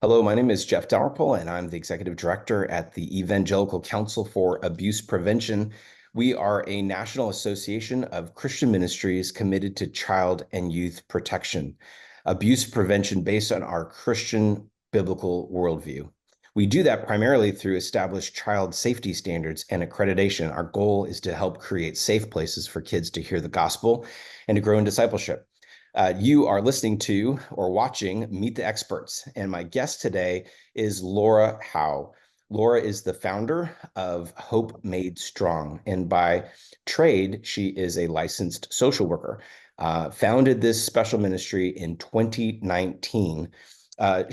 Hello, my name is Jeff Dalrymple, and I'm the Executive Director at the Evangelical Council for Abuse Prevention. We are a national association of Christian ministries committed to child and youth protection, abuse prevention based on our Christian biblical worldview. We do that primarily through established child safety standards and accreditation. Our goal is to help create safe places for kids to hear the gospel and to grow in discipleship. You are listening to or watching Meet the Experts, and my guest today is Laura Howe. Laura is the founder of Hope Made Strong, and by trade, she is a licensed social worker. Founded this special ministry in 2019.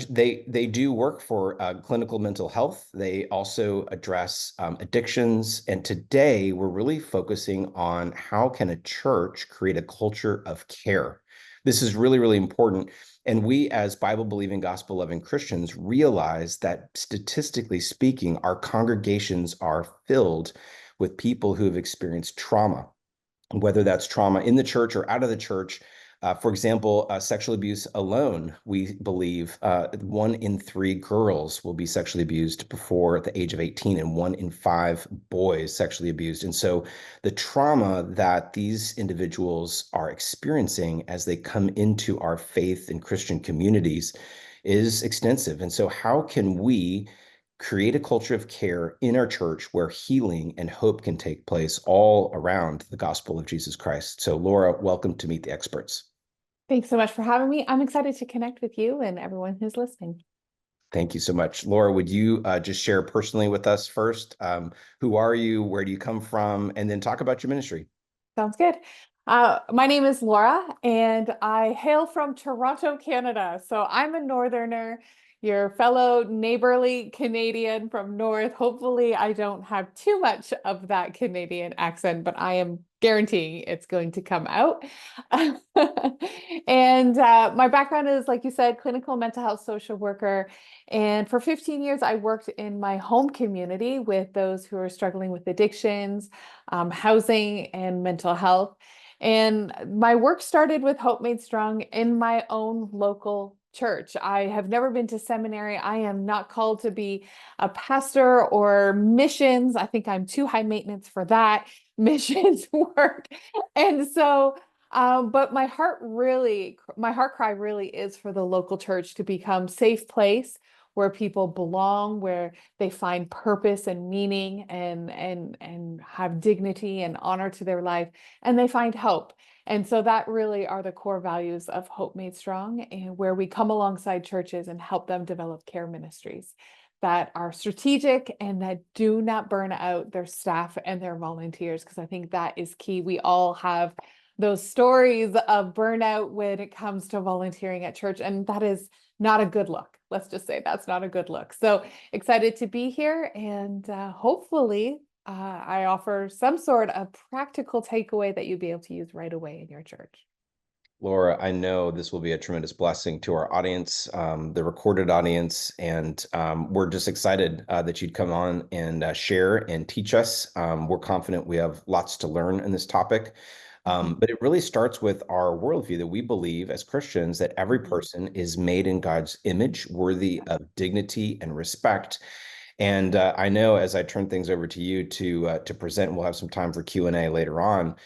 They do work for clinical mental health. They also address addictions, and today we're really focusing on how can a church create a culture of care. This is really, really important. And we, as Bible believing, gospel loving Christians, realize that statistically speaking, our congregations are filled with people who have experienced trauma, whether that's trauma in the church or out of the church. For example, sexual abuse alone, we believe 1 in 3 girls will be sexually abused before the age of 18, and 1 in 5 boys sexually abused. And so the trauma that these individuals are experiencing as they come into our faith and Christian communities is extensive. And so how can we create a culture of care in our church where healing and hope can take place all around the gospel of Jesus Christ? So, Laura, welcome to Meet the Experts. Thanks so much for having me. I'm excited to connect with you and everyone who's listening. Thank you so much. Laura, would you just share personally with us first? Who are you? Where do you come from? And then talk about your ministry. Sounds good. My name is Laura, and I hail from Toronto, Canada. So I'm a Northerner, your fellow neighborly Canadian from North. Hopefully, I don't have too much of that Canadian accent, but I am guaranteeing it's going to come out. And my background is, like you said, clinical mental health social worker. And for 15 years, I worked in my home community with those who are struggling with addictions, housing, and mental health. And my work started with Hope Made Strong in my own local church. I have never been to seminary. I am not called to be a pastor or missions. I think I'm too high maintenance for that missions work. And so, but my heart cry really is for the local church to become a safe place where people belong, where they find purpose and meaning and have dignity and honor to their life, and they find hope. And so that really are the core values of Hope Made Strong, and where we come alongside churches and help them develop care ministries that are strategic and that do not burn out their staff and their volunteers, because I think that is key. We all have those stories of burnout when it comes to volunteering at church, and that is not a good look. Let's just say that's not a good look. So excited to be here, and hopefully I offer some sort of practical takeaway that you'll be able to use right away in your church. Laura, I know this will be a tremendous blessing to our audience, the recorded audience, and we're just excited that you'd come on and share and teach us. We're confident we have lots to learn in this topic. But it really starts with our worldview that we believe as Christians that every person is made in God's image, worthy of dignity and respect. And I know as I turn things over to you to present, we'll have some time for Q&A later on.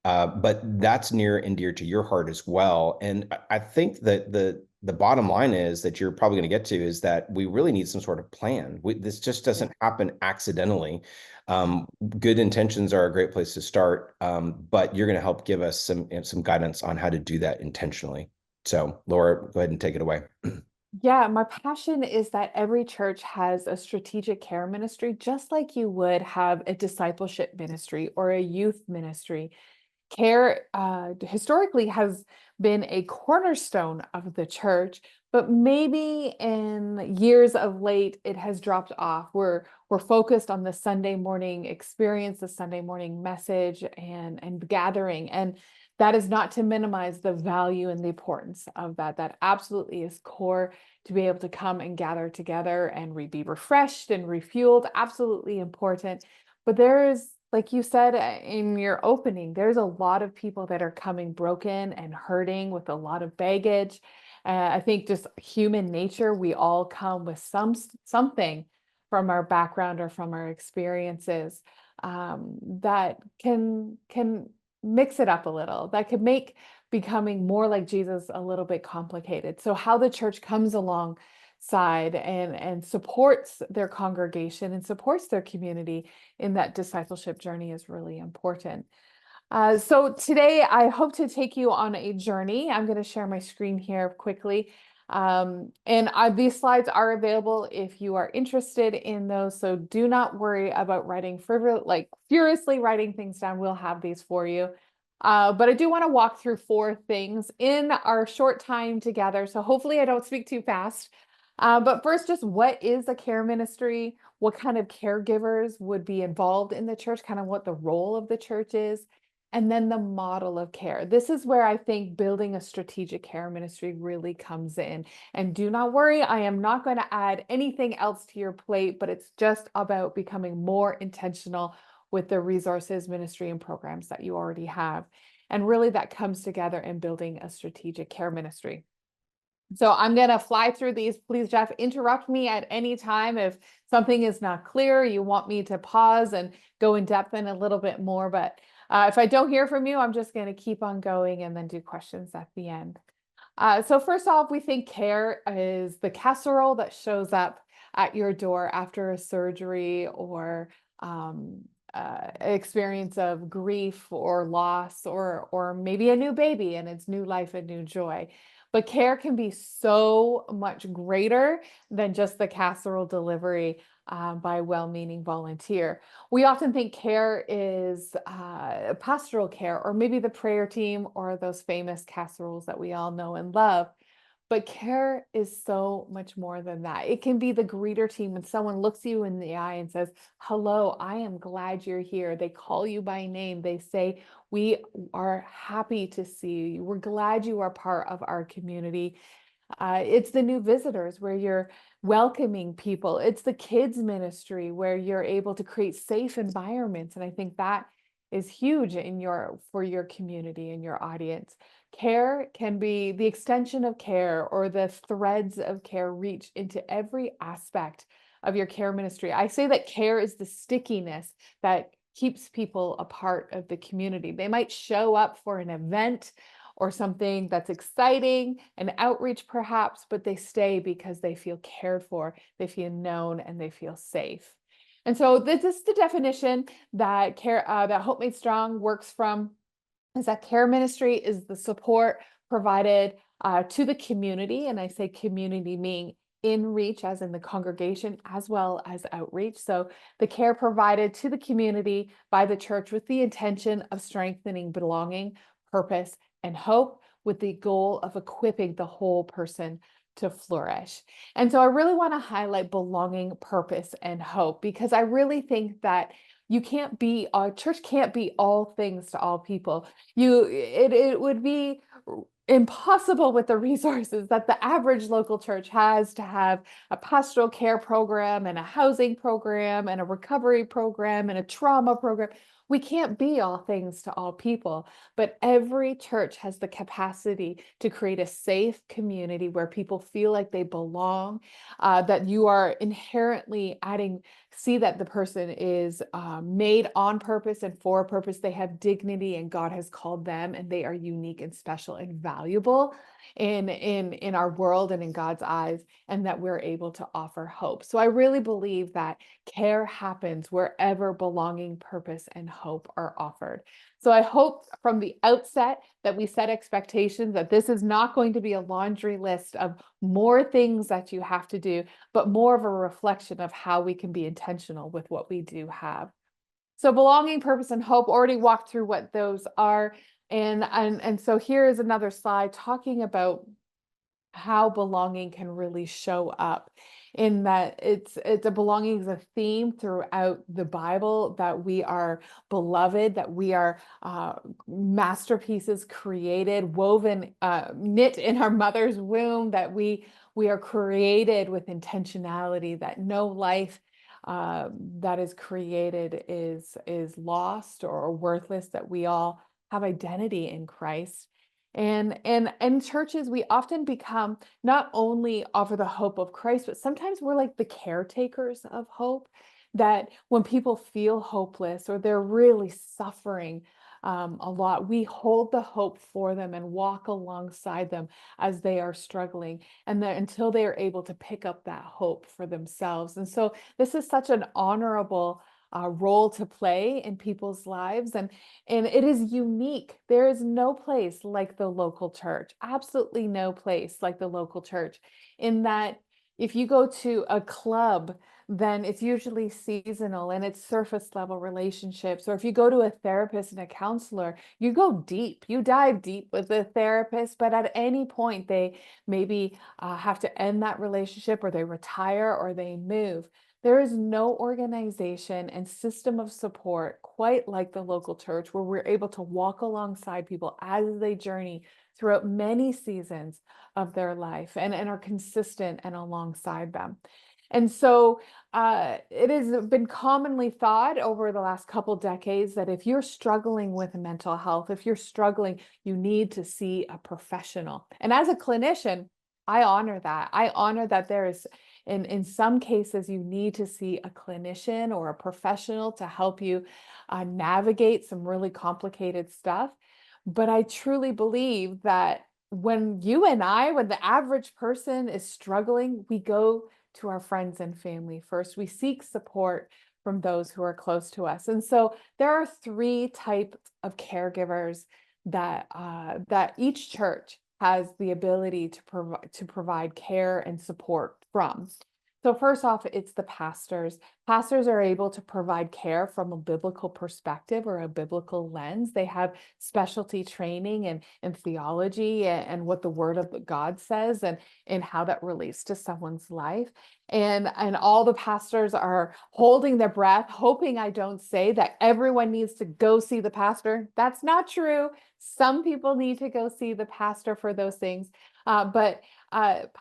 But that's near and dear to your heart as well. And I think that the bottom line is that you're probably going to get to is that we really need some sort of plan. This just doesn't happen accidentally. Good intentions are a great place to start, but you're going to help give us some guidance on how to do that intentionally. So, Laura, go ahead and take it away. Yeah, my passion is that every church has a strategic care ministry, just like you would have a discipleship ministry or a youth ministry. Care historically has been a cornerstone of the church, but maybe in years of late it has dropped off. We're focused on the Sunday morning experience, the Sunday morning message and gathering. And that is not to minimize the value and the importance of that. That absolutely is core to be able to come and gather together and be refreshed and refueled. Absolutely important. But there is, like you said in your opening, there's a lot of people that are coming broken and hurting with a lot of baggage. I think just human nature, we all come with something from our background or from our experiences that can mix it up a little, that could make becoming more like Jesus a little bit complicated. So how the church comes alongside and supports their congregation and supports their community in that discipleship journey is really important. So today I hope to take you on a journey. I'm going to share my screen here quickly. These slides are available if you are interested in those. So do not worry about furiously writing things down. We'll have these for you. But I do want to walk through four things in our short time together. So hopefully I don't speak too fast. But first, just what is a care ministry? What kind of caregivers would be involved in the church? Kind of what the role of the church is, and then the model of care. This is where I think building a strategic care ministry really comes in. And do not worry, I am not going to add anything else to your plate, but it's just about becoming more intentional with the resources, ministry, and programs that you already have. And really, that comes together in building a strategic care ministry. So I'm going to fly through these. Please, Jeff, interrupt me at any time if something is not clear. You want me to pause and go in depth in a little bit more. But if I don't hear from you, I'm just going to keep on going and then do questions at the end. So first off, we think care is the casserole that shows up at your door after a surgery or experience of grief or loss or maybe a new baby and its new life and new joy. But care can be so much greater than just the casserole delivery by a well-meaning volunteer. We often think care is pastoral care or maybe the prayer team or those famous casseroles that we all know and love. But care is so much more than that. It can be the greeter team when someone looks you in the eye and says, "Hello, I am glad you're here." They call you by name. They say, "We are happy to see you. We're glad you are part of our community." It's the new visitors where you're welcoming people. It's the kids ministry where you're able to create safe environments. And I think that is huge for your community and your audience. Care can be the extension of care or the threads of care reach into every aspect of your care ministry. I say that care is the stickiness that keeps people a part of the community. They might show up for an event or something that's exciting, an outreach perhaps, but they stay because they feel cared for, they feel known, and they feel safe. And so this is the definition that Hope Made Strong works from, is that care ministry is the support provided to the community. And I say community meaning in reach, as in the congregation, as well as outreach. So the care provided to the community by the church with the intention of strengthening belonging, purpose, and hope, with the goal of equipping the whole person to flourish. And so I really want to highlight belonging, purpose, and hope, because I really think that a church can't be all things to all people. It would be impossible with the resources that the average local church has to have a pastoral care program and a housing program and a recovery program and a trauma program. We can't be all things to all people, but every church has the capacity to create a safe community where people feel like they belong, that you are inherently see that the person is made on purpose and for a purpose. They have dignity and God has called them and they are unique and special and valuable in our world and in God's eyes, and that we're able to offer hope. So I really believe that care happens wherever belonging, purpose, and hope are offered. So I hope from the outset that we set expectations that this is not going to be a laundry list of more things that you have to do, but more of a reflection of how we can be intentional with what we do have. So belonging, purpose, and hope, already walked through what those are. And so here is another slide talking about how belonging can really show up, in that it's a belonging is a theme throughout the Bible, that we are beloved, that we are masterpieces created, woven, knit in our mother's womb, that we are created with intentionality, that no life that is created is lost or worthless, that we all have identity in Christ. And in churches, we often become not only offer the hope of Christ, but sometimes we're like the caretakers of hope. That when people feel hopeless or they're really suffering a lot, we hold the hope for them and walk alongside them as they are struggling, and that until they are able to pick up that hope for themselves. And so, this is such an honorable role to play in people's lives, and it is unique. There is no place like the local church, absolutely no place like the local church, in that if you go to a club, then it's usually seasonal and it's surface level relationships. Or if you go to a therapist and a counselor, you go deep, you dive deep with the therapist, but at any point they maybe have to end that relationship, or they retire, or they move. There is no organization and system of support quite like the local church, where we're able to walk alongside people as they journey throughout many seasons of their life, and are consistent and alongside them. And so it has been commonly thought over the last couple decades that if you're struggling with mental health, if you're struggling, you need to see a professional. And as a clinician, I honor that. I honor that there is, in some cases, you need to see a clinician or a professional to help you navigate some really complicated stuff. But I truly believe that when you and I, when the average person is struggling, we go to our friends and family first. We seek support from those who are close to us. And so there are three types of caregivers that each church has the ability to provide care and support from. So first off, it's the pastors. Pastors are able to provide care from a biblical perspective or a biblical lens. They have specialty training in theology and what the word of God says, and how that relates to someone's life. And all the pastors are holding their breath, hoping I don't say that everyone needs to go see the pastor. That's not true. Some people need to go see the pastor for those things. But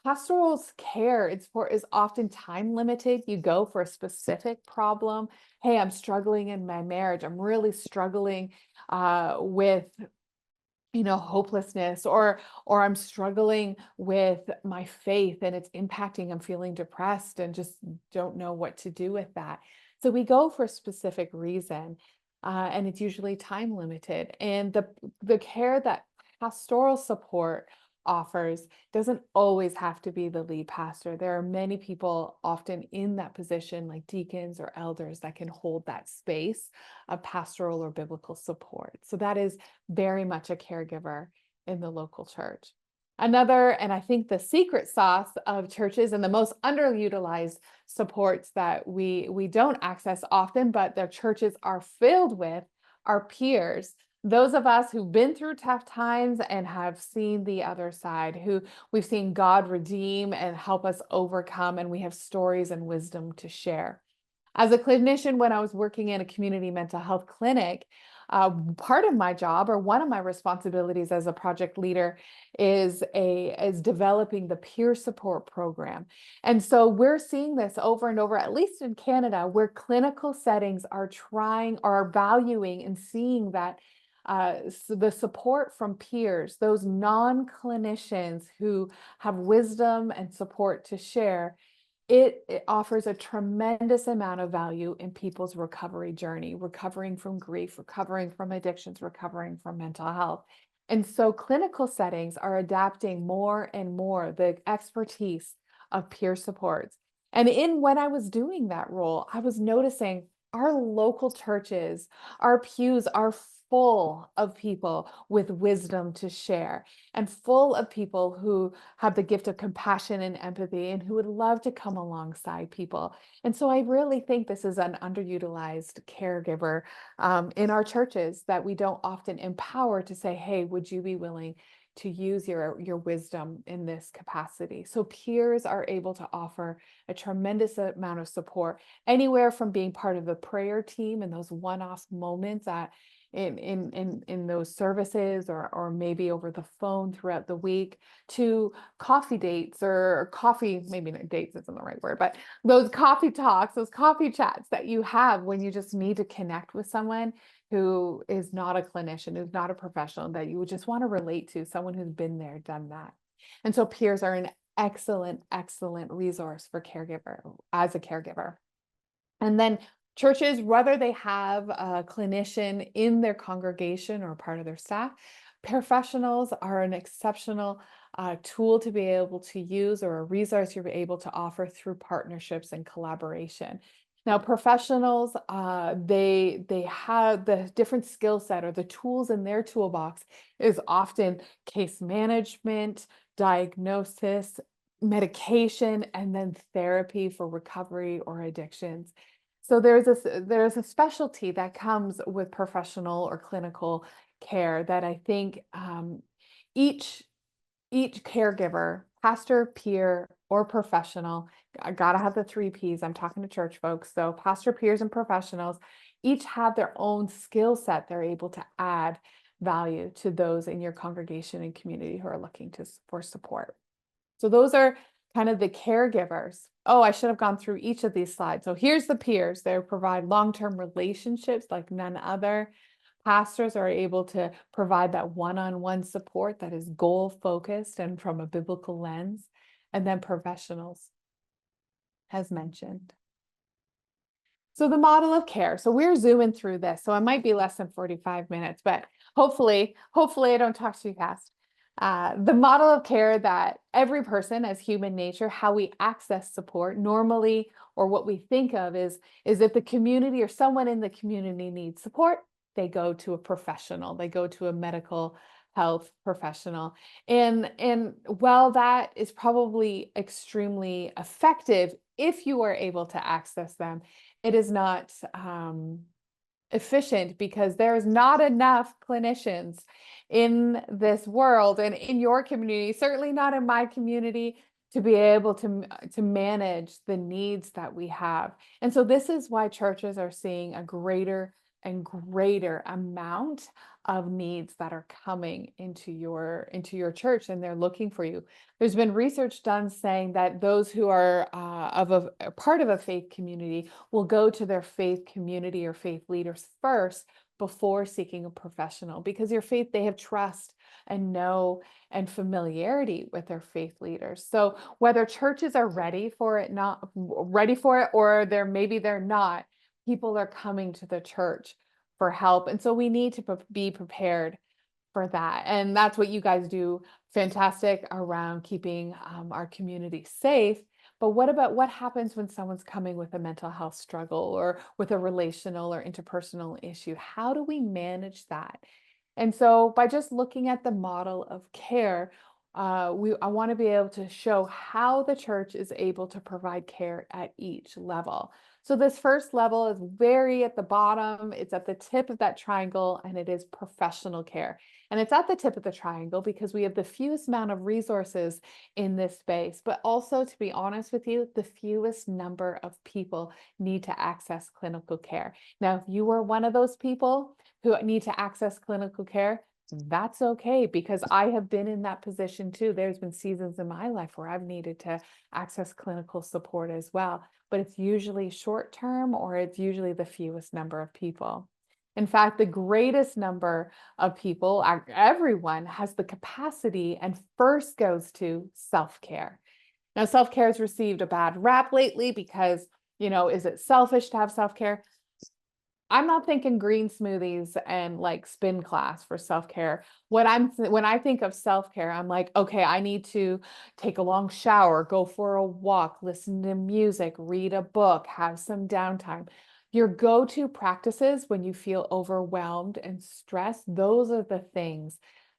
pastoral care is often time limited. You go for a specific problem. Hey, I'm struggling in my marriage. I'm really struggling with hopelessness, or I'm struggling with my faith and it's impacting. I'm feeling depressed and just don't know what to do with that. So we go for a specific reason, and it's usually time limited. And the care that pastoral support offers doesn't always have to be the lead pastor. There are many people often in that position, like deacons or elders, that can hold that space of pastoral or biblical support. So that is very much a caregiver in the local church. Another, and I think the secret sauce of churches and the most underutilized supports that we don't access often, but their churches are filled with, are peers. Those of us who've been through tough times and have seen the other side, who we've seen God redeem and help us overcome, and we have stories and wisdom to share. As a clinician, when I was working in a community mental health clinic, part of my job, or one of my responsibilities as a project leader, is developing the peer support program. And so we're seeing this over and over, at least in Canada, where clinical settings are trying or are valuing and seeing that the support from peers, those non-clinicians who have wisdom and support to share, it offers a tremendous amount of value in people's recovery journey, recovering from grief, recovering from addictions, recovering from mental health. And so clinical settings are adapting more and more the expertise of peer supports. And in when I was doing that role, I was noticing our local churches, our pews are full of people with wisdom to share, and full of people who have the gift of compassion and empathy, and who would love to come alongside people. And so I really think this is an underutilized caregiver in our churches that we don't often empower to say, hey, would you be willing to use your wisdom in this capacity? So peers are able to offer a tremendous amount of support, anywhere from being part of the prayer team and those one-off moments in those services, or maybe over the phone throughout the week, to coffee dates, or coffee, maybe not dates isn't the right word, but those coffee talks, those coffee chats that you have when you just need to connect with someone who is not a clinician, who's not a professional, that you would just want to relate to, someone who's been there, done that. And so peers are an excellent, excellent resource for caregiver as a caregiver. And then churches, whether they have a clinician in their congregation or part of their staff, professionals are an exceptional tool to be able to use, or a resource you're able to offer through partnerships and collaboration. Now, professionals, they have the different skill set, or the tools in their toolbox is often case management, diagnosis, medication, and then therapy for recovery or addictions. So there's a specialty that comes with professional or clinical care that I think each each caregiver, pastor, peer, or professional, I gotta have the three P's. I'm talking to church folks. So pastor, peers, and professionals each have their own skill set they're able to add value to those in your congregation and community who are looking for support. So those are kind of the caregivers. Oh, I should have gone through each of these slides. So here's the peers. They provide long-term relationships like none other. Pastors are able to provide that one-on-one support that is goal-focused and from a biblical lens. And then professionals, as mentioned. So the model of care. So we're zooming through this. So it might be less than 45 minutes, but hopefully I don't talk too fast. The model of care that every person, as human nature, how we access support normally, or what we think of is if the community or someone in the community needs support, they go to a professional, they go to a medical health professional. And while that is probably extremely effective if you are able to access them, it is not efficient, because there's not enough clinicians in this world and in your community, certainly not in my community, to be able to manage the needs that we have. And so this is why churches are seeing a greater and greater amount of needs that are coming into your church, and they're looking for you. There's been research done saying that those who are of a part of a faith community will go to their faith community or faith leaders first before seeking a professional, because your faith, they have trust and know and familiarity with their faith leaders. So whether churches are ready for it, not ready for it, or maybe they're not, people are coming to the church for help. And so we need to be prepared for that. And that's what you guys do fantastic around keeping our community safe. But what happens when someone's coming with a mental health struggle, or with a relational or interpersonal issue? How do we manage that? And so by just looking at the model of care, I want to be able to show how the church is able to provide care at each level. So this first level is very at the bottom. It's at the tip of that triangle, and it is professional care. And it's at the tip of the triangle because we have the fewest amount of resources in this space, but also, to be honest with you, the fewest number of people need to access clinical care. Now, if you are one of those people who need to access clinical care, that's okay, because I have been in that position too. There's been seasons in my life where I've needed to access clinical support as well, but it's usually short term, or it's usually the fewest number of people. In fact, the greatest number of people, everyone, has the capacity and first goes to self-care. Now, self-care has received a bad rap lately because, is it selfish to have self-care? I'm not thinking green smoothies and like spin class for self-care. When I think of self-care, I'm like, okay, I need to take a long shower, go for a walk, listen to music, read a book, have some downtime. Your go-to practices when you feel overwhelmed and stressed, those are the things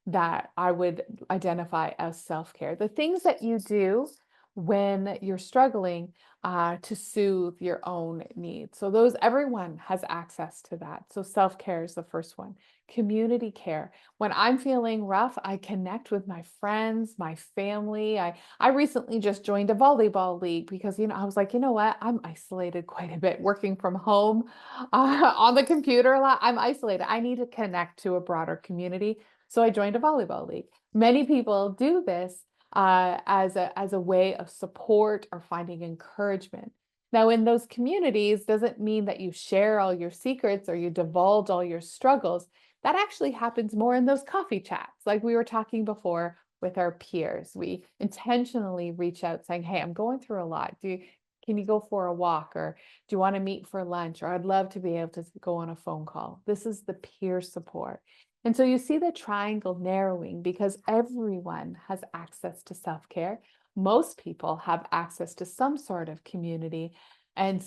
that I would identify as self-care. The things that you do when you're struggling to soothe your own needs. So those everyone has access to that. So self-care is the first one. Community care. When I'm feeling rough, I connect with my friends, my family. I recently just joined a volleyball league because I was like, you know what? I'm isolated quite a bit working from home on the computer a lot. I'm isolated. I need to connect to a broader community. So I joined a volleyball league. Many people do this as a way of support or finding encouragement. Now, in those communities, doesn't mean that you share all your secrets or you divulge all your struggles. That actually happens more in those coffee chats, like we were talking before with our peers. We intentionally reach out saying, "Hey, I'm going through a lot. Can you go for a walk, or do you want to meet for lunch? Or I'd love to be able to go on a phone call." This is the peer support. And so you see the triangle narrowing because everyone has access to self-care. Most people have access to some sort of community, and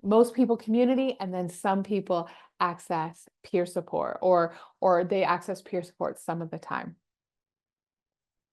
most people community, and then some people access peer support, or they access peer support some of the time.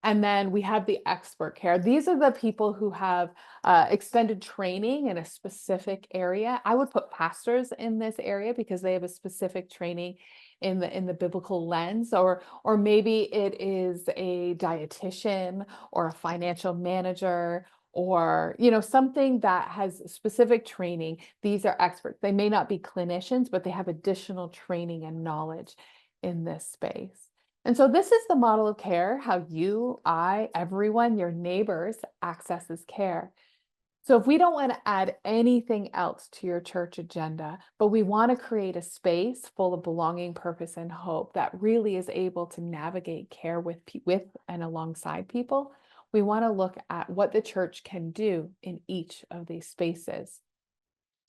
And then we have the expert care. These are the people who have extended training in a specific area. I would put pastors in this area because they have a specific training in the biblical lens, or maybe it is a dietitian or a financial manager, or something that has specific training. These are experts. They may not be clinicians, but they have additional training and knowledge in this space. And so this is the model of care, how you, I, everyone, your neighbors accesses care. So if we don't want to add anything else to your church agenda, but we want to create a space full of belonging, purpose, and hope that really is able to navigate care with and alongside people, we want to look at what the church can do in each of these spaces.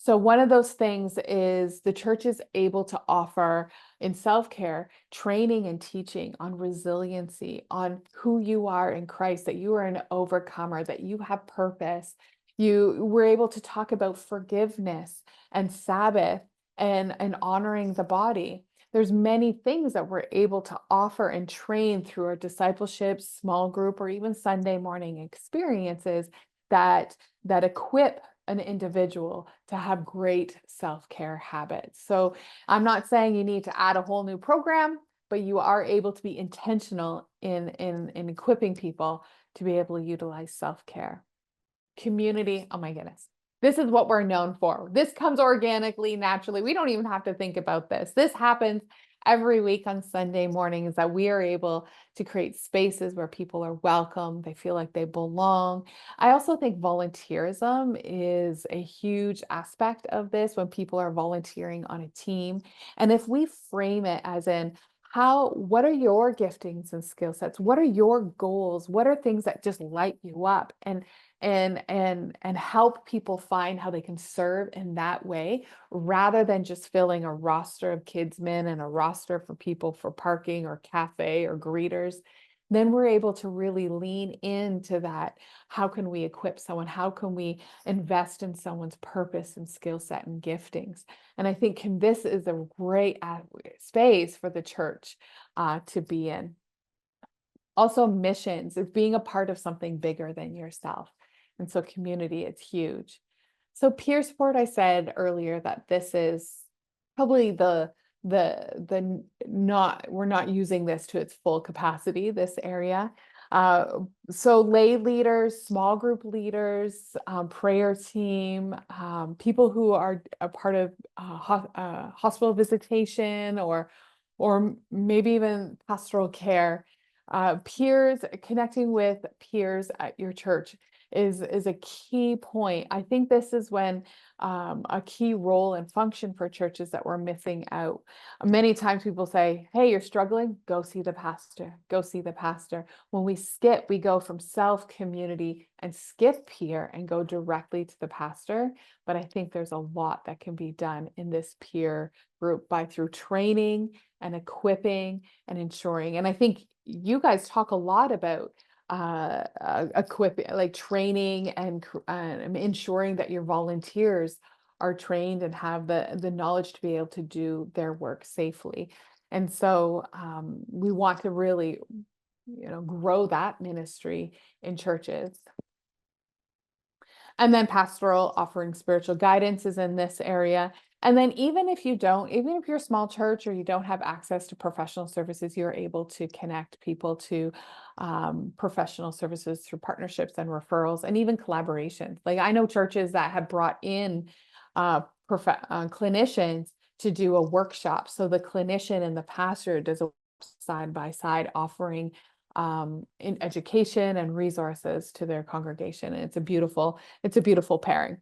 So one of those things is the church is able to offer in self-care training and teaching on resiliency, on who you are in Christ, that you are an overcomer, that you have purpose. You were able to talk about forgiveness and Sabbath and honoring the body. There's many things that we're able to offer and train through our discipleship, small group, or even Sunday morning experiences that equip an individual to have great self-care habits. So I'm not saying you need to add a whole new program, but you are able to be intentional in equipping people to be able to utilize self-care. Community, oh my goodness. This is what we're known for. This comes organically, naturally. We don't even have to think about this. This happens every week on Sunday mornings, that we are able to create spaces where people are welcome, they feel like they belong. I also think volunteerism is a huge aspect of this when people are volunteering on a team. And if we frame it as in, what are your giftings and skill sets? What are your goals? What are things that just light you up? And help people find how they can serve in that way, rather than just filling a roster of kidsmen and a roster for people for parking or cafe or greeters. Then we're able to really lean into that. How can we equip someone? How can we invest in someone's purpose and skill set and giftings? And I think this is a great space for the church to be in. Also, missions is being a part of something bigger than yourself. And so community is huge. So peer support, I said earlier that this is probably the not we're not using this to its full capacity, this area. So lay leaders, small group leaders, prayer team, people who are a part of hospital visitation, or maybe even pastoral care. Peers, connecting with peers at your church is a key point. I think this is when a key role and function for churches that we're missing out. Many times people say, "Hey, you're struggling, go see the pastor, go see the pastor." When we go from self community and skip peer and go directly to the pastor. But I think there's a lot that can be done in this peer group through training and equipping and ensuring. And I think you guys talk a lot about equipping, like training and ensuring that your volunteers are trained and have the knowledge to be able to do their work safely. And so we want to really grow that ministry in churches. And then pastoral, offering spiritual guidance, is in this area. And then even if you're a small church or you don't have access to professional services, you're able to connect people to professional services through partnerships and referrals and even collaborations. Like I know churches that have brought in clinicians to do a workshop. So the clinician and the pastor does a side by side offering in education and resources to their congregation. And it's a beautiful pairing.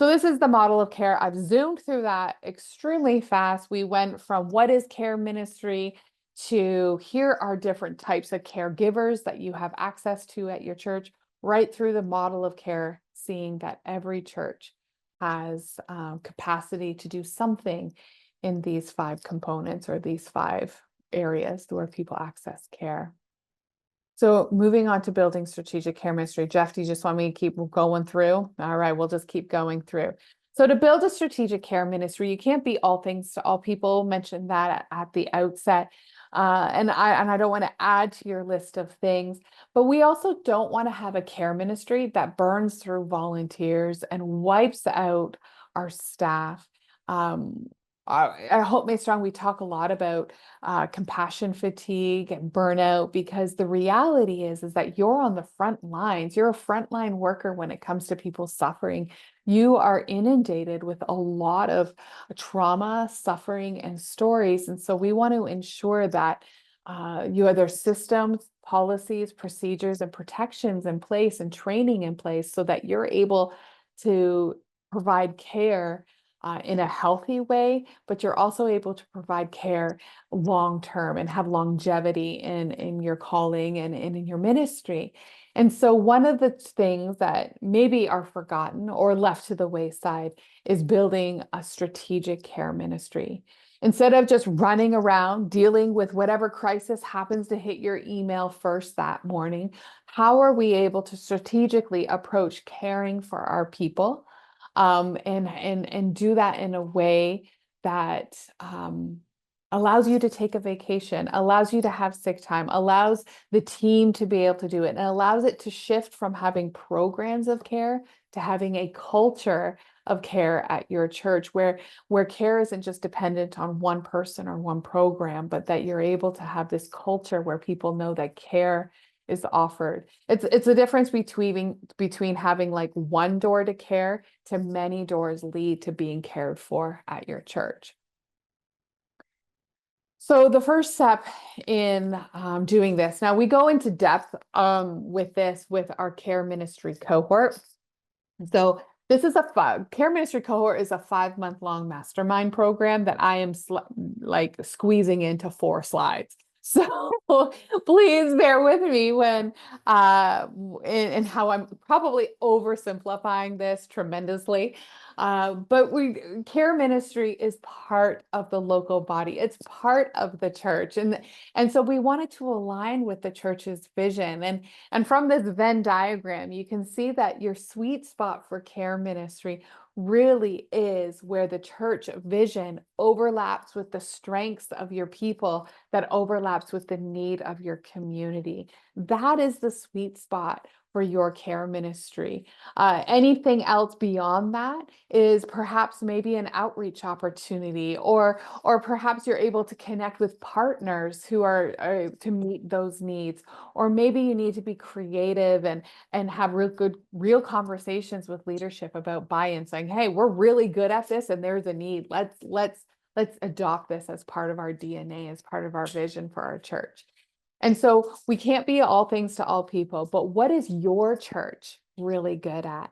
So this is the model of care. I've zoomed through that extremely fast. We went from what is care ministry to here are different types of caregivers that you have access to at your church, right through the model of care, seeing that every church has capacity to do something in these 5 components or these 5 areas where people access care. So moving on to building strategic care ministry. Jeff, do you just want me to keep going through? All right, we'll just keep going through. So to build a strategic care ministry, you can't be all things to all people. Mentioned that at the outset. And I don't want to add to your list of things, but we also don't want to have a care ministry that burns through volunteers and wipes out our staff. At Hope Made Strong, we talk a lot about compassion fatigue and burnout, because the reality is that you're on the front lines. You're a frontline worker when it comes to people suffering. You are inundated with a lot of trauma, suffering, and stories. And so we want to ensure that you have their systems, policies, procedures, and protections in place and training in place so that you're able to provide care in a healthy way, but you're also able to provide care long term and have longevity in your calling and in your ministry. And so one of the things that maybe are forgotten or left to the wayside is building a strategic care ministry. Instead of just running around dealing with whatever crisis happens to hit your email first that morning, how are we able to strategically approach caring for our people? And do that in a way that allows you to take a vacation, allows you to have sick time, allows the team to be able to do it, and allows it to shift from having programs of care to having a culture of care at your church where care isn't just dependent on one person or one program, but that you're able to have this culture where people know that care is offered. It's a difference between having like one door to care to many doors lead to being cared for at your church. So the first step in doing this, now we go into depth with this with our care ministry cohort. So this is care ministry cohort is a 5-month-long mastermind program that I am like squeezing into 4 slides. So please bear with me when and how I'm probably oversimplifying this tremendously. But care ministry is part of the local body. It's part of the church. And so we wanted to align with the church's vision. And from this Venn diagram, you can see that your sweet spot for care ministry really is where the church vision overlaps with the strengths of your people, that overlaps with the need of your community. That is the sweet spot for your care ministry. Anything else beyond that is perhaps maybe an outreach opportunity, or perhaps you're able to connect with partners who are to meet those needs, or maybe you need to be creative and have real conversations with leadership about buy-in, saying, hey, we're really good at this and there's a need. Let's adopt this as part of our DNA, as part of our vision for our church. And so we can't be all things to all people, but what is your church really good at?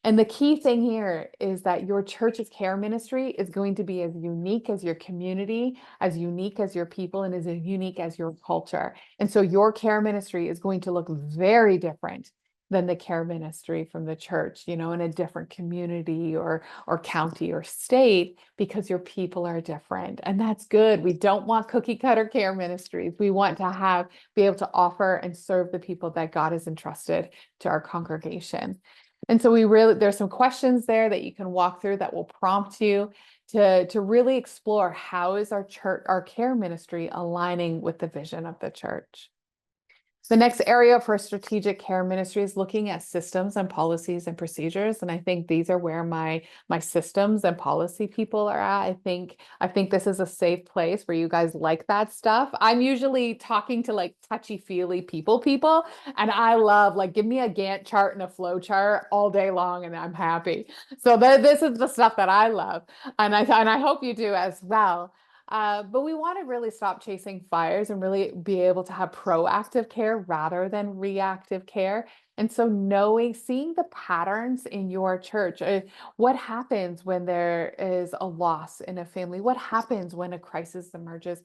And the key thing here is that your church's care ministry is going to be as unique as your community, as unique as your people, and as unique as your culture. And so your care ministry is going to look very different than the care ministry from the church, in a different community or county or state, because your people are different. And that's good. We don't want cookie cutter care ministries. We want to be able to offer and serve the people that God has entrusted to our congregation. And so there's some questions there that you can walk through that will prompt you to really explore, how is our care ministry aligning with the vision of the church? The next area for strategic care ministry is looking at systems and policies and procedures. And I think these are where my systems and policy people are at. I think this is a safe place where you guys like that stuff. I'm usually talking to like touchy-feely people, and I love like give me a Gantt chart and a flow chart all day long, and I'm happy. So this is the stuff that I love, and I hope you do as well. But we want to really stop chasing fires and really be able to have proactive care rather than reactive care. And so seeing the patterns in your church, what happens when there is a loss in a family? What happens when a crisis emerges?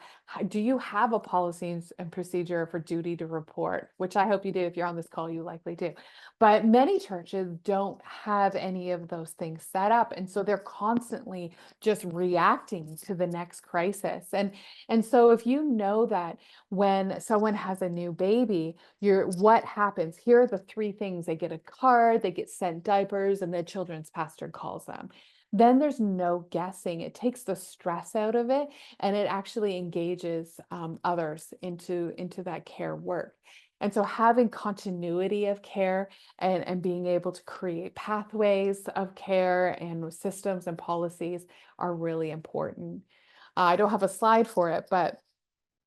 Do you have a policy and procedure for duty to report? Which I hope you do. If you're on this call, you likely do. But many churches don't have any of those things set up. And so they're constantly just reacting to the next crisis. And so if you know that when someone has a new baby, what happens? Here are the three things. They get a card, they get sent diapers, and the children's pastor calls them. Then there's no guessing. It takes the stress out of it, and it actually engages others into that care work. And so having continuity of care and being able to create pathways of care and systems and policies are really important. I don't have a slide for it, but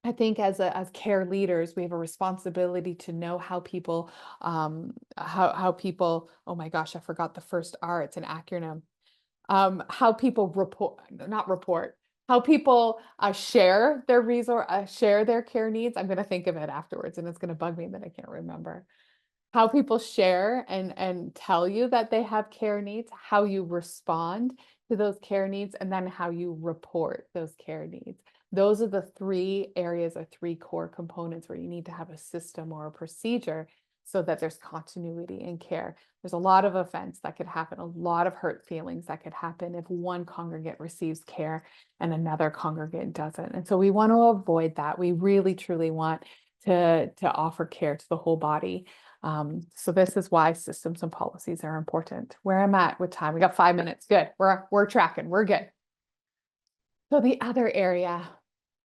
I think as care leaders, we have a responsibility to know how people how people, oh my gosh, I forgot the first R, it's an acronym. How people report, not report, how people share their share their care needs. I'm going to think of it afterwards, and it's going to bug me that I can't remember how people share and tell you that they have care needs, how you respond to those care needs, and then how you report those care needs. Those are the three areas or three core components where you need to have a system or a procedure so that there's continuity in care. There's a lot of offense that could happen, a lot of hurt feelings that could happen if one congregant receives care and another congregant doesn't. And so we want to avoid that. We really, truly want to offer care to the whole body. So this is why systems and policies are important. Where I'm at with time, we got 5 minutes. Good. We're tracking. We're good. So the other area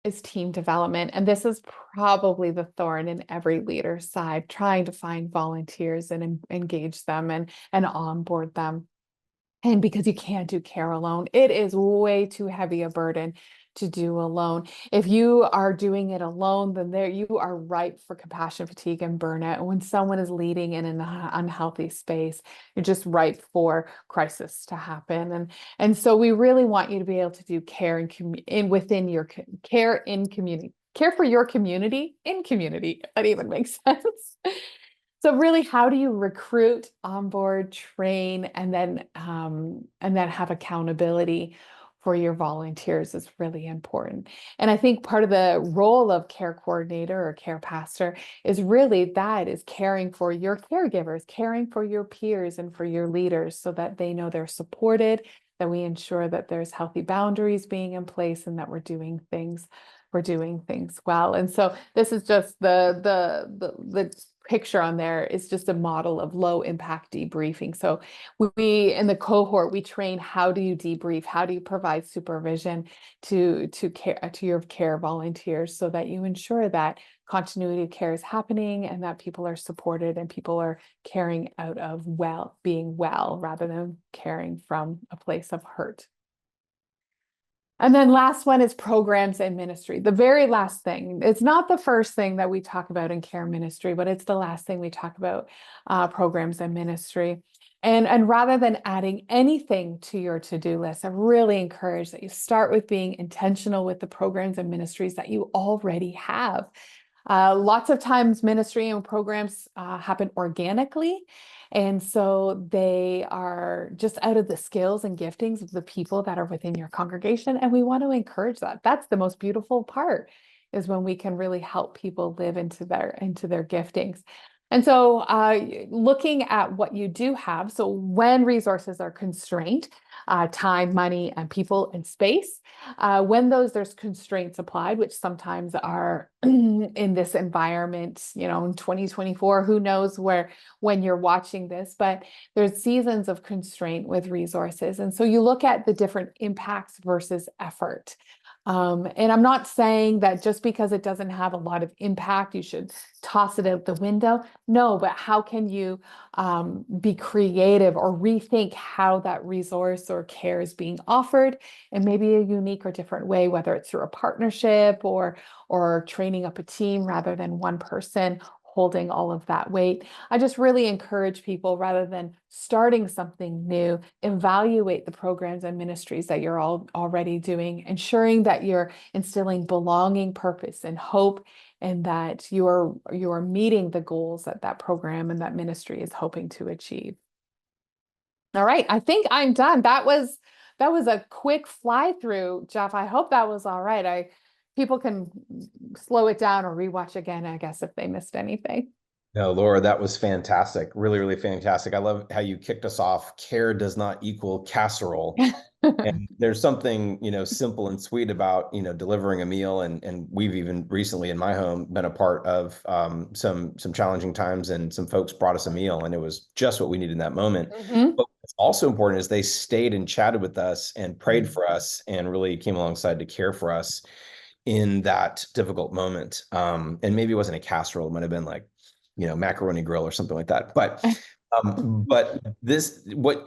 is team development. And this is probably the thorn in every leader's side, trying to find volunteers and engage them and onboard them. And because you can't do care alone, it is way too heavy a burden to do alone. If you are doing it alone, then you are ripe for compassion fatigue and burnout. And when someone is leading in an unhealthy space, you're just ripe for crisis to happen. And so we really want you to be able to do care within your care in community, care for your community in community. If that even makes sense. So really, how do you recruit, onboard, train, and then have accountability for your volunteers is really important. And I think part of the role of care coordinator or care pastor is caring for your caregivers, caring for your peers and for your leaders so that they know they're supported, that we ensure that there's healthy boundaries being in place and that we're doing things well. And so this is just the picture on there is just a model of low impact debriefing. So we in the cohort, we train how do you debrief, how do you provide supervision to your care volunteers so that you ensure that continuity of care is happening and that people are supported and people are caring out of being well rather than caring from a place of hurt. And then last one is programs and ministry. The very last thing, it's not the first thing that we talk about in care ministry, but it's the last thing we talk about, programs and ministry. And rather than adding anything to your to-do list, I really encourage that you start with being intentional with the programs and ministries that you already have. Lots of times ministry and programs happen organically. And so they are just out of the skills and giftings of the people that are within your congregation. And we want to encourage that. That's the most beautiful part, is when we can really help people live into their giftings. And so looking at what you do have, so when resources are constrained, time, money, and people and space, when there's constraints applied, which sometimes are in this environment, in 2024, who knows when you're watching this, but there's seasons of constraint with resources. And so you look at the different impacts versus effort. And I'm not saying that just because it doesn't have a lot of impact, you should toss it out the window. No, but how can you be creative or rethink how that resource or care is being offered in maybe a unique or different way, whether it's through a partnership or training up a team rather than one person holding all of that weight. I just really encourage people, rather than starting something new, evaluate the programs and ministries that you're all already doing, ensuring that you're instilling belonging, purpose, and hope, and that you're meeting the goals that that program and that ministry is hoping to achieve. All right, I think I'm done. That was a quick fly through, Jeff. I hope that was all right. People can slow it down or rewatch again, I guess, if they missed anything. No, Laura, that was fantastic. Really, really fantastic. I love how you kicked us off. Care does not equal casserole. And there's something, simple and sweet about, delivering a meal. And we've even recently in my home been a part of some challenging times, and some folks brought us a meal, and it was just what we needed in that moment. Mhm. But what's also important is they stayed and chatted with us and prayed for us and really came alongside to care for us in that difficult moment. And maybe it wasn't a casserole, it might have been like, macaroni grill or something like that. But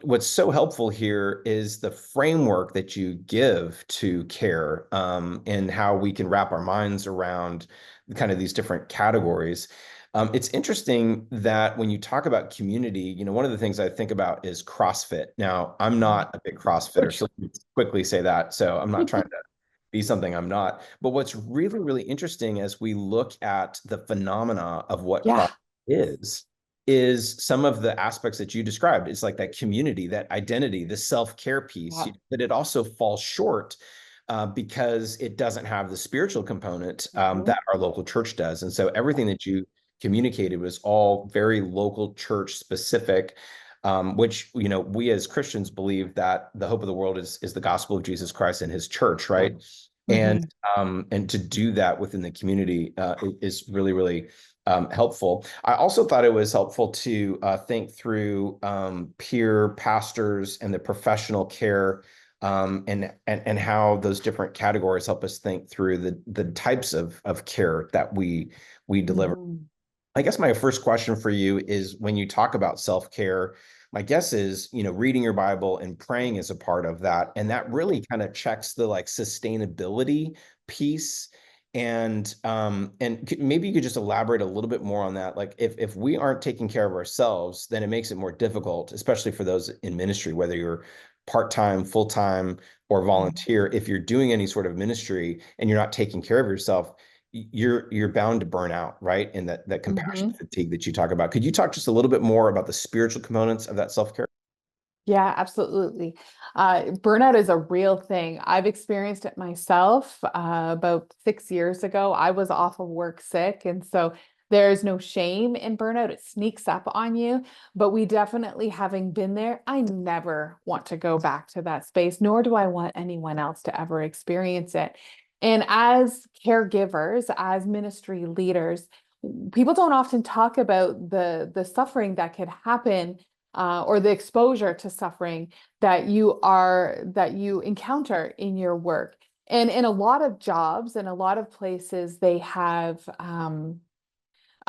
what's so helpful here is the framework that you give to care, and how we can wrap our minds around kind of these different categories. It's interesting that when you talk about community, one of the things I think about is CrossFit. Now, I'm not a big CrossFitter, so let me quickly say that. So I'm not trying to be something I'm not. But what's really, really interesting as we look at the phenomena of what CrossFit Yeah. is, is some of the aspects that you described. It's like that community, that identity, the self-care piece, Yeah. but it also falls short because it doesn't have the spiritual component Mhm. that our local church does. And so everything that you communicated was all very local church specific, which, we as Christians believe that the hope of the world is the gospel of Jesus Christ and his church, right? And Mhm. and to do that within the community is really, really helpful. I also thought it was helpful to think through peer pastors and the professional care, and how those different categories help us think through the types of care that we deliver. Mhm. I guess my first question for you is, when you talk about self-care, my guess is, reading your Bible and praying is a part of that. And that really kind of checks the like sustainability piece. And maybe you could just elaborate a little bit more on that. Like if we aren't taking care of ourselves, then it makes it more difficult, especially for those in ministry, whether you're part-time, full-time, or Mhm. volunteer. If you're doing any sort of ministry and you're not taking care of yourself, you're bound to burn out, right? And that compassion Mhm. fatigue that you talk about. Could you talk just a little bit more about the spiritual components of that self-care? Yeah, absolutely. Burnout is a real thing. I've experienced it myself. About 6 years ago, I was off of work sick. And so there's no shame in burnout. It sneaks up on you. But we definitely, having been there, I never want to go back to that space, nor do I want anyone else to ever experience it. And as caregivers, as ministry leaders, people don't often talk about the suffering that could happen, or the exposure to suffering that you encounter in your work. And in a lot of jobs and a lot of places, they have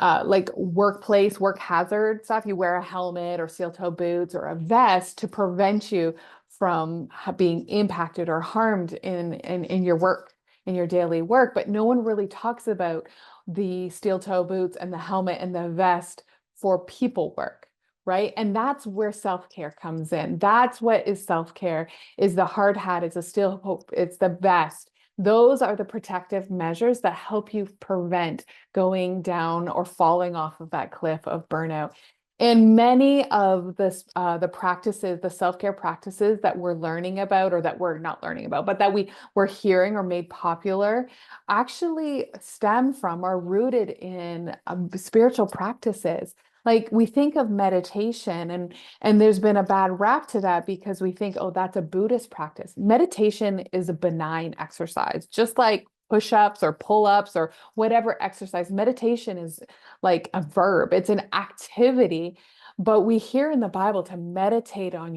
like work hazard stuff. You wear a helmet or steel toe boots or a vest to prevent you from being impacted or harmed in your work, in your daily work. But no one really talks about the steel toe boots and the helmet and the vest for people work. Right. And that's where self-care comes in. That's what is self-care, is the hard hat, it's a steel hope, it's the vest. Those are the protective measures that help you prevent going down or falling off of that cliff of burnout. And many of the practices, the self-care practices that we're learning about, or that we're not learning about, but that we're hearing or made popular, actually stem from, are rooted in spiritual practices. Like, we think of meditation, and there's been a bad rap to that because we think, oh, that's a Buddhist practice. Meditation is a benign exercise, just like push-ups or pull-ups or whatever exercise. Meditation is like a verb, it's an activity. But we hear in the Bible to meditate on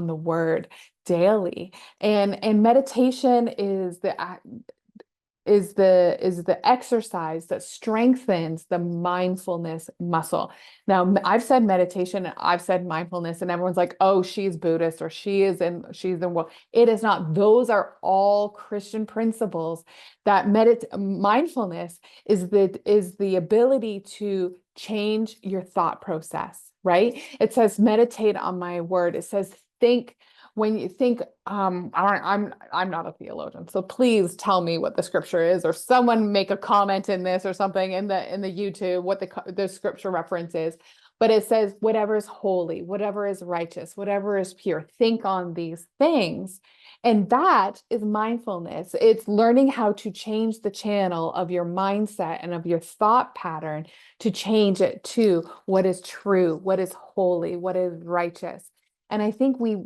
the word daily. And meditation is is the exercise that strengthens the mindfulness muscle. Now, I've said meditation, I've said mindfulness, and everyone's like, "Oh, she's Buddhist or she's in what?" It is not. Those are all Christian principles that mindfulness is the ability to change your thought process, right? It says meditate on my word. It says think when you think, I'm not a theologian, so please tell me what the scripture is, or someone make a comment in this or something in the YouTube what the scripture reference is. But it says whatever is holy, whatever is righteous, whatever is pure, think on these things. And that is mindfulness. It's learning how to change the channel of your mindset and of your thought pattern to change it to what is true, what is holy, what is righteous. And I think the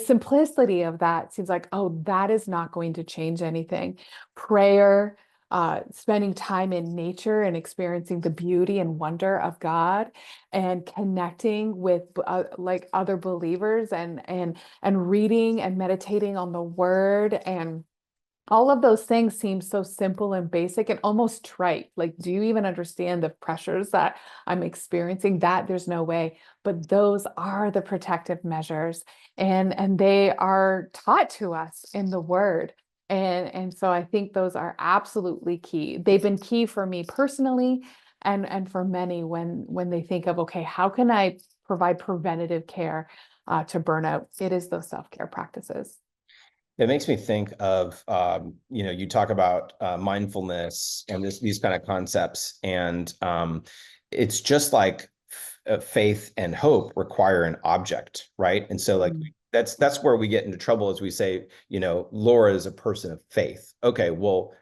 simplicity of that seems like, oh, that is not going to change anything. Prayer, spending time in nature and experiencing the beauty and wonder of God, and connecting with like other believers, and reading and meditating on the word, and all of those things seem so simple and basic and almost trite. Like, do you even understand the pressures that I'm experiencing? That there's no way. But those are the protective measures, and they are taught to us in the word. And so I think those are absolutely key. They've been key for me personally, and for many when they think of, okay, how can I provide preventative care to burnout? It is those self-care practices. It makes me think of, you talk about mindfulness and these kind of concepts, and it's just like faith and hope require an object, right? And so, like, Mm. that's where we get into trouble, as we say, Laura is a person of faith. Okay, well,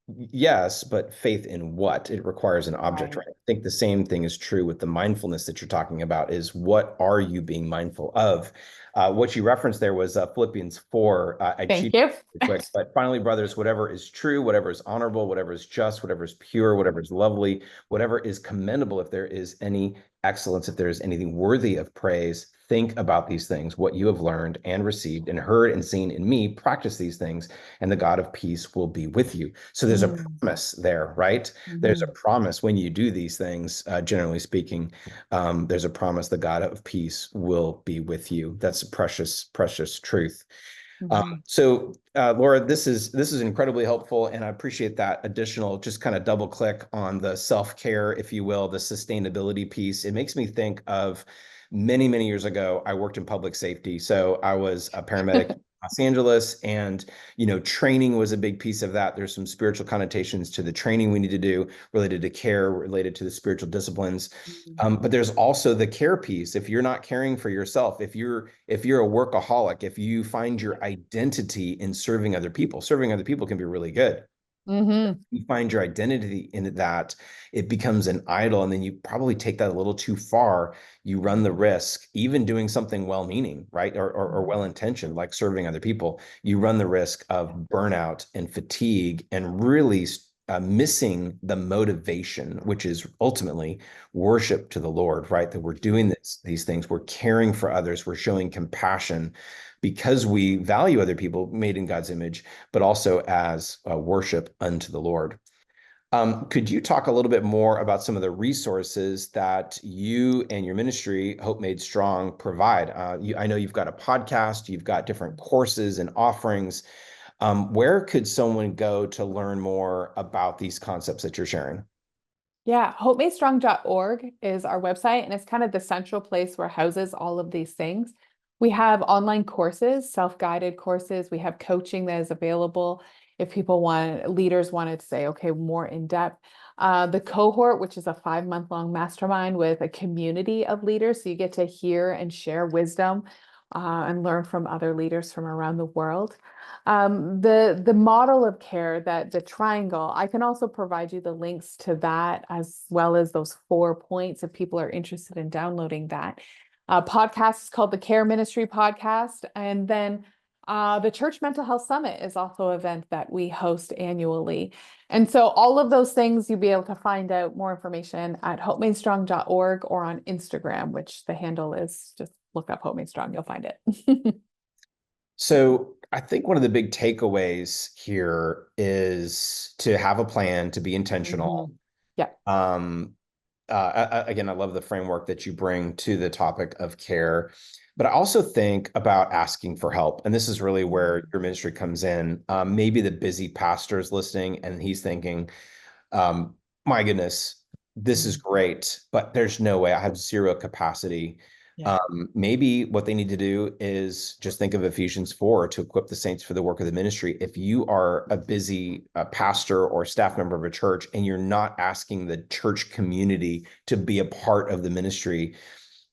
yes, but faith in what? It requires an object, Right. right? I think the same thing is true with the mindfulness that you're talking about, is what are you being mindful of? What you referenced there was Philippians 4. I Thank cheated you. real quick, but finally, brothers, whatever is true, whatever is honorable, whatever is just, whatever is pure, whatever is lovely, whatever is commendable, if there is any excellence, if there is anything worthy of praise, think about these things, what you have learned and received and heard and seen in me, practice these things, and the God of peace will be with you. So there's a Mm. promise there, right? There's a Mhm. promise when you do these things, generally speaking. There's a promise the God of peace will be with you. That's a precious, precious truth. Mhm. Laura, this is incredibly helpful, and I appreciate that additional, just kind of double click on the self-care, if you will, the sustainability piece. It makes me think of many, many years ago, I worked in public safety. So I was a paramedic in Los Angeles, and training was a big piece of that. There's some spiritual connotations to the training we need to do related to care, related to the spiritual disciplines. Mhm. But there's also the care piece. If you're not caring for yourself, if you're a workaholic, if you find your identity in serving other people can be really good. Mhm. You find your identity in that, it becomes an idol, and then you probably take that a little too far. You run the risk, even doing something well-meaning, right, or Mhm. well-intentioned, like serving other people, you run the risk of burnout and fatigue, and really missing the motivation, which is ultimately worship to the Lord, right? That we're doing these things, we're caring for others, we're showing compassion because we value other people made in God's image, but also as worship unto the Lord. Could you talk a little bit more about some of the resources that you and your ministry, Hope Made Strong, provide? I know you've got a podcast, you've got different courses and offerings. Where could someone go to learn more about these concepts that you're sharing? Yeah, hopemadestrong.org is our website, and it's kind of the central place where houses all of these things. We have online courses, self-guided courses. We have coaching that is available if leaders wanted to say, okay, more in depth. The cohort, which is a 5-month long mastermind with a community of leaders. So you get to hear and share wisdom and learn from other leaders from around the world. The model of care, that the triangle, I can also provide you the links to that, as well as those 4 points if people are interested in downloading that. Podcast is called the Care Ministry Podcast. And then the Church Mental Health Summit is also an event that we host annually. And so all of those things, you'll be able to find out more information at hopemadestrong.org or on Instagram, which the handle is, just look up Hope Made Strong, you'll find it. So I think one of the big takeaways here is to have a plan, to be intentional. Mhm. Yeah. Um, Again, I love the framework that you bring to the topic of care, but I also think about asking for help. And this is really where Mhm. your ministry comes in. Maybe the busy pastor is listening and he's thinking, um, my goodness, this is Mhm. great, but there's no way I have zero capacity. Yeah. Maybe what they need to do is just think of Ephesians 4 to equip the saints for the work of the ministry. If you are a busy pastor or staff member of a church and you're not asking the church community to be a part of the ministry,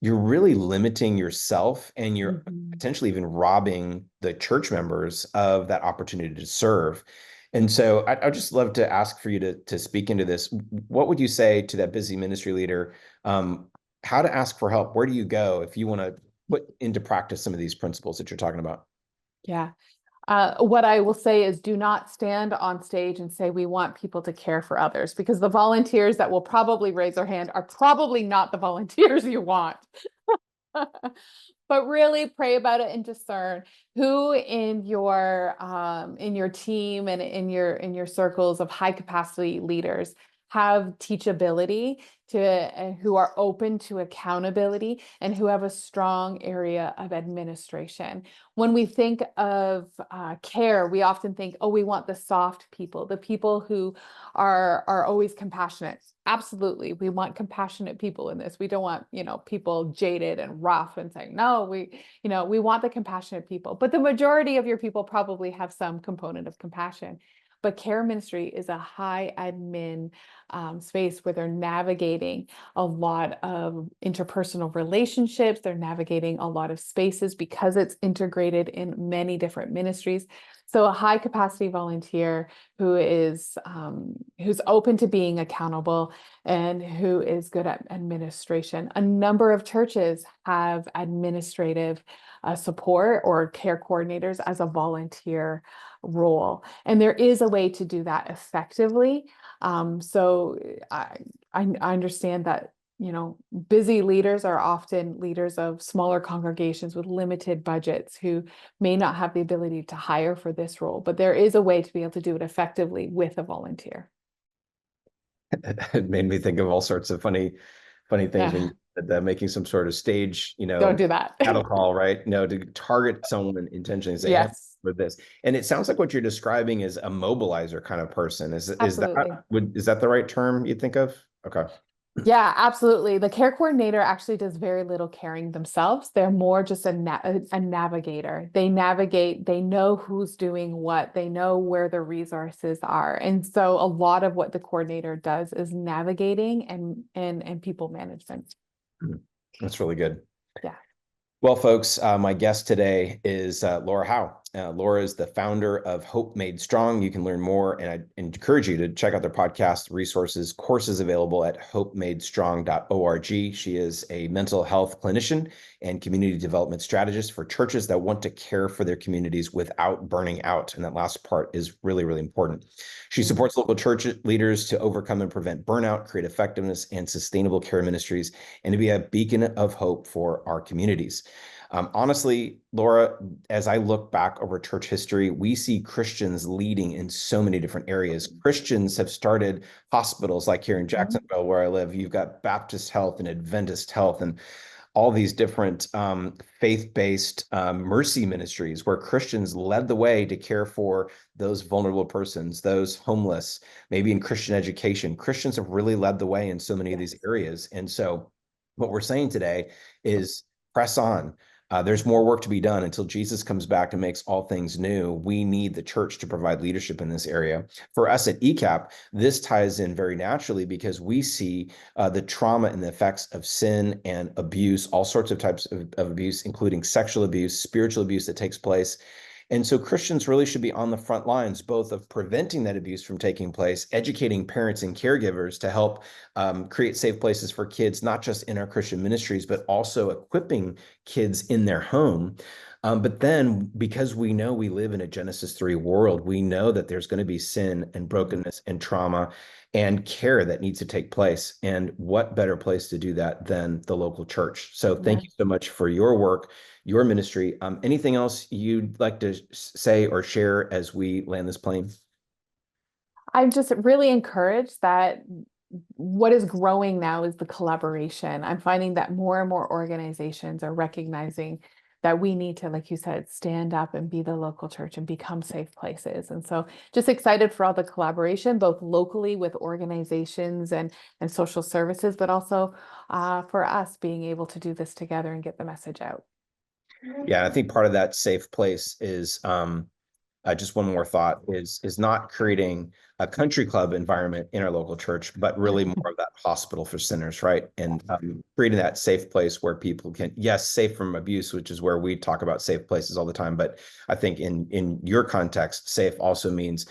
you're really limiting yourself and you're Mhm. potentially even robbing the church members of that opportunity to serve. And so I'd just love to ask for you to speak into this. What would you say to that busy ministry leader? How to ask for help? Where do you go if you want to put into practice some of these principles that you're talking about? Yeah. What I will say is do not stand on stage and say we want people to care for others, because the volunteers that will probably raise their hand are probably not the volunteers you want. But really pray about it and discern who in your team and in your circles of high capacity leaders have teachability to and who are open to accountability and who have a strong area of administration. When we think of care, we often think, oh, we want the soft people, the people who are always compassionate. Absolutely, we want compassionate people in this. We don't want, people jaded and rough and saying, no, we want the compassionate people. But the majority of your people probably have some component of compassion. But care ministry is a high admin space where they're navigating a lot of interpersonal relationships. They're navigating a lot of spaces because it's integrated in many different ministries. So a high capacity volunteer who's open to being accountable and who is good at administration. A number of churches have administrative support or care coordinators as a volunteer role, and there is a way to do that effectively. So I understand that busy leaders are often leaders of smaller congregations with limited budgets who may not have the ability to hire for this role, but there is a way to be able to do it effectively with a volunteer. It made me think of all sorts of funny things when Yeah, you said that, making some sort of stage, don't do that. cattle call, right? No, to target someone intentionally and say, hey, Yes, with this. And it sounds like what you're describing is a mobilizer kind of person. absolutely. Is that the right term you think of? Okay. Yeah, absolutely. The care coordinator actually does very little caring themselves. They're more just a navigator. They navigate, they know who's doing what, they know where the resources are. And so a lot of what the coordinator does is navigating and people management. That's really good. Yeah. Well, folks, my guest today is Laura Howe. Laura is the founder of Hope Made Strong. You can learn more, and I encourage you to check out their podcast, resources, courses available at hopemadestrong.org. She is a mental health clinician and community development strategist for churches that want to care for their communities without burning out. And that last part is really, really important. She Mm. supports local church leaders to overcome and prevent burnout, create effectiveness and sustainable care ministries, and to be a beacon of hope for our communities. Honestly, Laura, as I look back over church history, we see Christians leading in so many different areas. Christians have started hospitals like here in Mhm. Jacksonville, where I live. You've got Baptist Health and Adventist Health and all these different faith-based mercy ministries where Christians led the way to care for those vulnerable persons, those homeless, maybe in Christian education. Christians have really led the way in so many of these Yes. areas. And so what we're saying today is press on. There's more work to be done until Jesus comes back and makes all things new. We need the church to provide leadership in this area. For us at ECAP, this ties in very naturally because we see the trauma and the effects of sin and abuse, all sorts of types of abuse, including sexual abuse, spiritual abuse that takes place. And so Christians really should be on the front lines, both of preventing that abuse from taking place, educating parents and caregivers to help create safe places for kids, not just in our Christian ministries, but also equipping kids in their home But then, because we know we live in a Genesis 3 world, we know that there's going to be sin and brokenness and trauma and care that needs to take place. And what better place to do that than the local church? So thank Yeah. you so much for your work, your ministry. Anything else you'd like to say or share as we land this plane? I'm just really encouraged that what is growing now is the collaboration. I'm finding that more and more organizations are recognizing that we need to, like you said, stand up and be the local church and become safe places. And so just excited for all the collaboration, both locally with organizations and social services, but also for us being able to do this together and get the message out. Yeah, I think part of that safe place is just one more thought is not creating a country club environment in our local church, but really more of that hospital for sinners, right? And creating that safe place where people can, yes, safe from abuse, which is where we talk about safe places all the time. But I think in your context, safe also means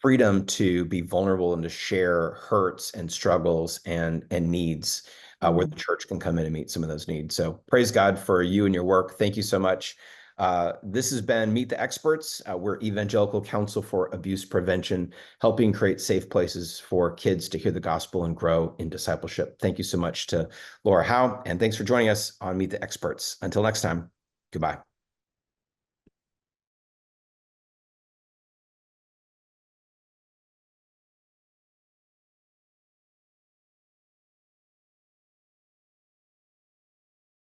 freedom to be vulnerable and to share hurts and struggles and needs. Where Mhm. the church can come in and meet some of those needs. So praise God for you and your work. Thank you so much. This has been Meet the Experts. We're Evangelical Council for Abuse Prevention, helping create safe places for kids to hear the gospel and grow in discipleship. Thank you so much to Laura Howe, and thanks for joining us on Meet the Experts. Until next time, goodbye.